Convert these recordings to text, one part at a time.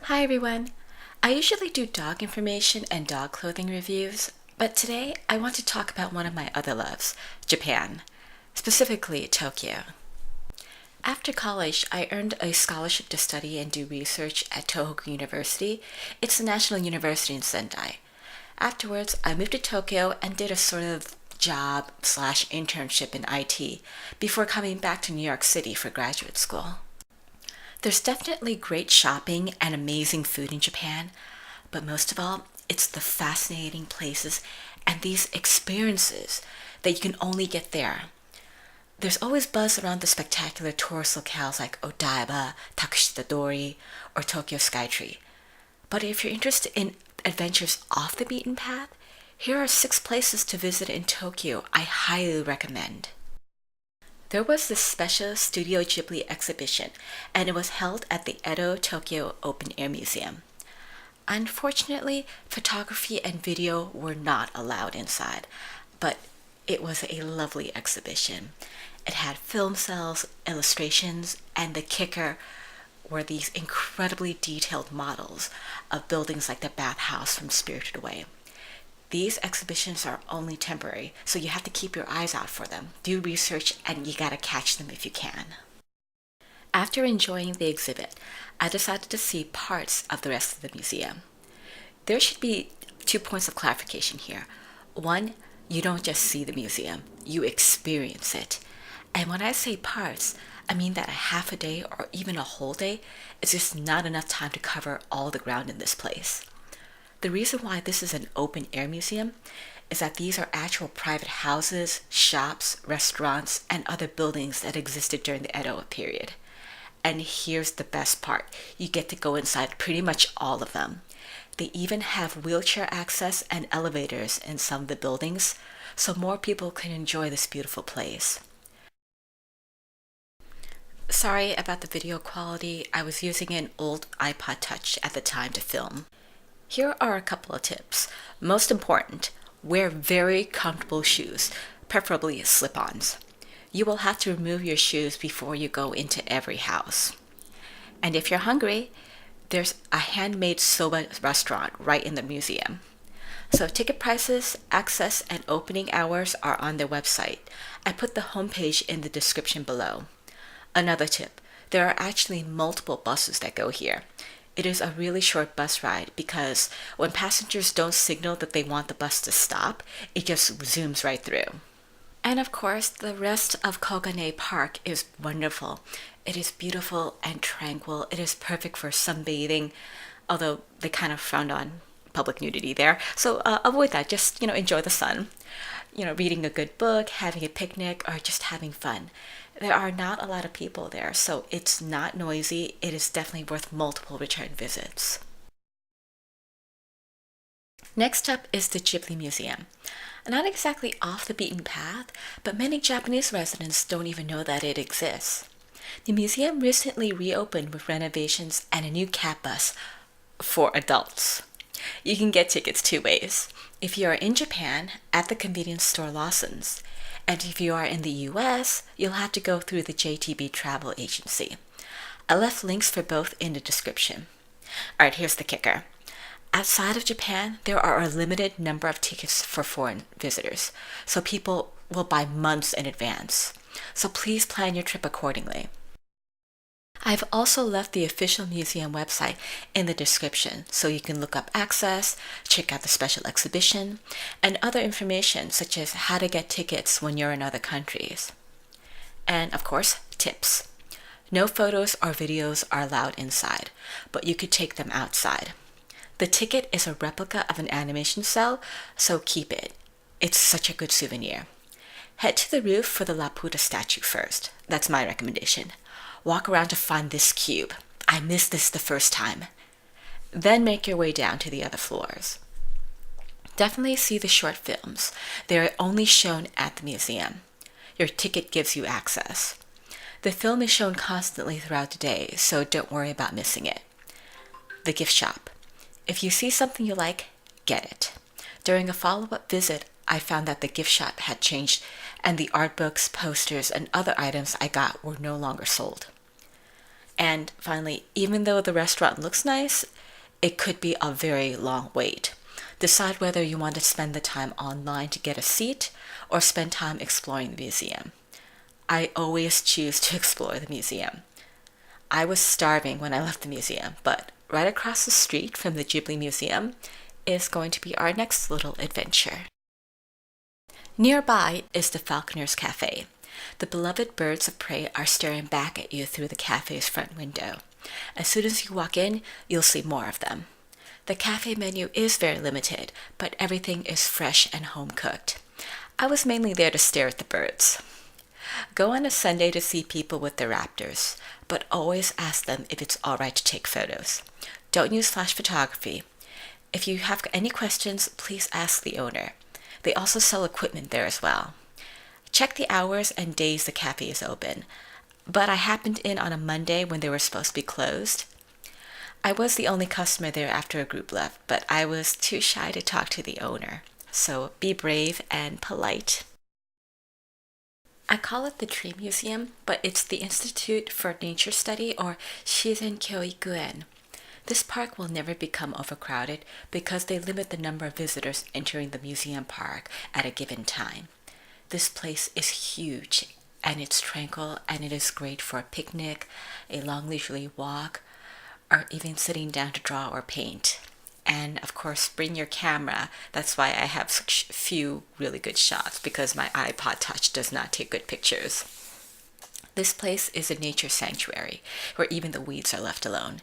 Hi everyone! I usually do dog information and dog clothing reviews, but today I want to talk about one of my other loves, Japan, specifically Tokyo. After college, I earned a scholarship to study and do research at Tohoku University. It's a national university in Sendai. Afterwards, I moved to Tokyo and did a sort of job slash internship in IT before coming back to New York City for graduate school. There's definitely great shopping and amazing food in Japan, but most of all, it's the fascinating places and these experiences that you can only get there. There's always buzz around the spectacular tourist locales like Odaiba, Takushita-dori, or Tokyo Skytree. But if you're interested in adventures off the beaten path, here are 6 places to visit in Tokyo I highly recommend. There was this special Studio Ghibli exhibition, and it was held at the Edo Tokyo Open Air Museum. Unfortunately, photography and video were not allowed inside, but it was a lovely exhibition. It had film cells, illustrations, and the kicker were these incredibly detailed models of buildings like the bathhouse from Spirited Away. These exhibitions are only temporary, so you have to keep your eyes out for them. Do research and you gotta catch them if you can. After enjoying the exhibit, I decided to see parts of the rest of the museum. There should be 2 points of clarification here. One, you don't just see the museum, you experience it. And when I say parts, I mean that a half a day or even a whole day is just not enough time to cover all the ground in this place. The reason why this is an open air museum is that these are actual private houses, shops, restaurants, and other buildings that existed during the Edo period. And here's the best part. You get to go inside pretty much all of them. They even have wheelchair access and elevators in some of the buildings, so more people can enjoy this beautiful place. Sorry about the video quality. I was using an old iPod Touch at the time to film. Here are a couple of tips. Most important, wear very comfortable shoes, preferably slip-ons. You will have to remove your shoes before you go into every house. And if you're hungry, there's a handmade soba restaurant right in the museum. So ticket prices, access, and opening hours are on their website. I put the homepage in the description below. Another tip, there are actually multiple buses that go here. It is a really short bus ride because when passengers don't signal that they want the bus to stop, it just zooms right through. And of course, the rest of Koganei Park is wonderful. It is beautiful and tranquil. It is perfect for sunbathing, although they kind of frowned on public nudity there. So avoid that. Just, enjoy the sun. Reading a good book, having a picnic, or just having fun. There are not a lot of people there, so it's not noisy. It is definitely worth multiple return visits. Next up is the Ghibli Museum. Not exactly off the beaten path, but many Japanese residents don't even know that it exists. The museum recently reopened with renovations and a new cat bus for adults. You can get tickets 2 ways. If you are in Japan, at the convenience store Lawson's, and if you are in the US, you'll have to go through the JTB travel agency. I left links for both in the description. Alright, here's the kicker. Outside of Japan, there are a limited number of tickets for foreign visitors, so people will buy months in advance. So please plan your trip accordingly. I've also left the official museum website in the description so you can look up access, check out the special exhibition, and other information such as how to get tickets when you're in other countries. And of course, tips. No photos or videos are allowed inside, but you could take them outside. The ticket is a replica of an animation cell, so keep it. It's such a good souvenir. Head to the roof for the Laputa statue first. That's my recommendation. Walk around to find this cube. I missed this the first time. Then make your way down to the other floors. Definitely see the short films. They are only shown at the museum. Your ticket gives you access. The film is shown constantly throughout the day, so don't worry about missing it. The gift shop. If you see something you like, get it. During a follow-up visit, I found that the gift shop had changed and the art books, posters, and other items I got were no longer sold. And finally, even though the restaurant looks nice, it could be a very long wait. Decide whether you want to spend the time online to get a seat or spend time exploring the museum. I always choose to explore the museum. I was starving when I left the museum, but right across the street from the Ghibli Museum is going to be our next little adventure. Nearby is the Falconer's Cafe. The beloved birds of prey are staring back at you through the cafe's front window. As soon as you walk in, you'll see more of them. The cafe menu is very limited, but everything is fresh and home-cooked. I was mainly there to stare at the birds. Go on a Sunday to see people with their raptors, but always ask them if it's alright to take photos. Don't use flash photography. If you have any questions, please ask the owner. They also sell equipment there as well. Check the hours and days the cafe is open, but I happened in on a Monday when they were supposed to be closed. I was the only customer there after a group left, but I was too shy to talk to the owner, so be brave and polite. I call it the Tree Museum, but it's the Institute for Nature Study, or Shizen Kyoikuen. This park will never become overcrowded because they limit the number of visitors entering the museum park at a given time. This place is huge, and it's tranquil, and it is great for a picnic, a long leisurely walk, or even sitting down to draw or paint. And of course, bring your camera. That's why I have such few really good shots, because my iPod Touch does not take good pictures. This place is a nature sanctuary, where even the weeds are left alone.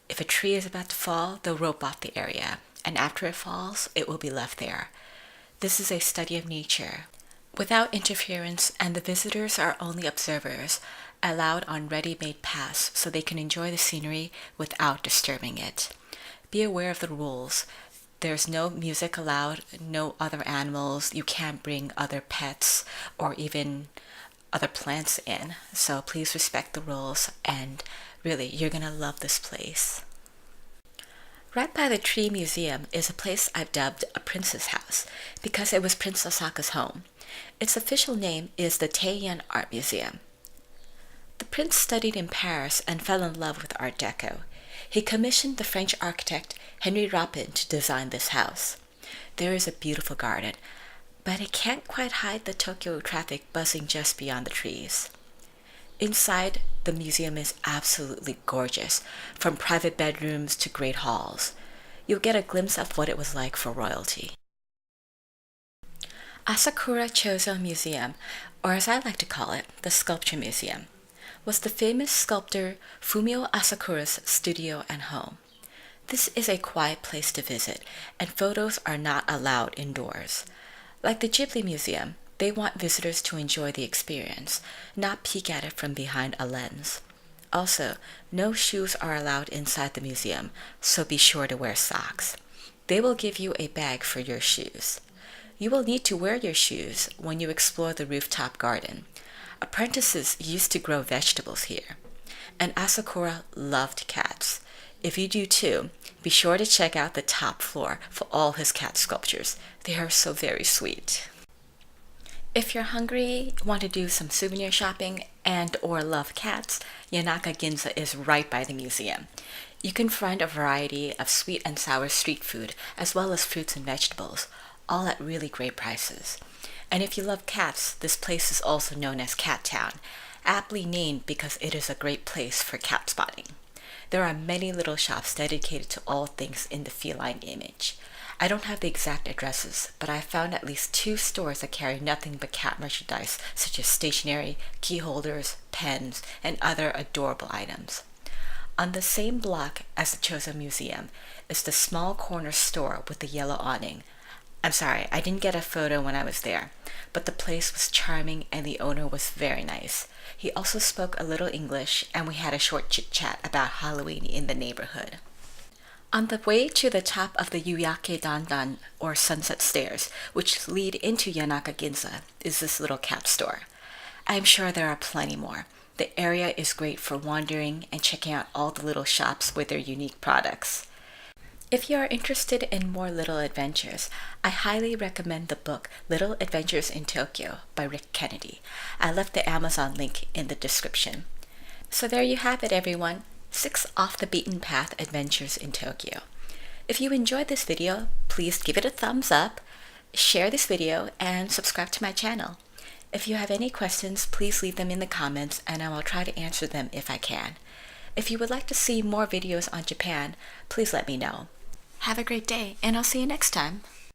If a tree is about to fall, they'll rope off the area, and after it falls, it will be left there. This is a study of nature, without interference, and the visitors are only observers, allowed on ready-made paths so they can enjoy the scenery without disturbing it. Be aware of the rules. There's no music allowed, no other animals, you can't bring other pets or even other plants in, so please respect the rules, and really, you're gonna love this place. Right by the Tree Museum is a place I've dubbed a princess house because it was Princess Asaka's home. Its official name is the Teien Art Museum. The prince studied in Paris and fell in love with Art Deco. He commissioned the French architect Henri Rapin to design this house. There is a beautiful garden, but it can't quite hide the Tokyo traffic buzzing just beyond the trees. Inside, the museum is absolutely gorgeous, from private bedrooms to great halls. You'll get a glimpse of what it was like for royalty. Asakura Choso Museum, or as I like to call it, the Sculpture Museum, was the famous sculptor Fumio Asakura's studio and home. This is a quiet place to visit, and photos are not allowed indoors. Like the Ghibli Museum, they want visitors to enjoy the experience, not peek at it from behind a lens. Also, no shoes are allowed inside the museum, so be sure to wear socks. They will give you a bag for your shoes. You will need to wear your shoes when you explore the rooftop garden. Apprentices used to grow vegetables here. And Asakura loved cats. If you do too, be sure to check out the top floor for all his cat sculptures. They are so very sweet. If you're hungry, want to do some souvenir shopping, and or love cats, Yanaka Ginza is right by the museum. You can find a variety of sweet and sour street food, as well as fruits and vegetables, all at really great prices. And if you love cats, this place is also known as Cat Town, aptly named because it is a great place for cat spotting. There are many little shops dedicated to all things in the feline image. I don't have the exact addresses, but I found at least 2 stores that carry nothing but cat merchandise, such as stationery, key holders, pens, and other adorable items. On the same block as the Choso Museum is the small corner store with the yellow awning. I'm sorry, I didn't get a photo when I was there, but the place was charming and the owner was very nice. He also spoke a little English, and we had a short chit-chat about Halloween in the neighborhood. On the way to the top of the Yuyake Dandan, or Sunset Stairs, which lead into Yanaka Ginza, is this little cat store. I am sure there are plenty more. The area is great for wandering and checking out all the little shops with their unique products. If you are interested in more little adventures, I highly recommend the book Little Adventures in Tokyo by Rick Kennedy. I left the Amazon link in the description. So there you have it, everyone. 6 off-the-beaten-path adventures in Tokyo. If you enjoyed this video, please give it a thumbs up, share this video, and subscribe to my channel. If you have any questions, please leave them in the comments and I will try to answer them if I can. If you would like to see more videos on Japan, please let me know. Have a great day, and I'll see you next time.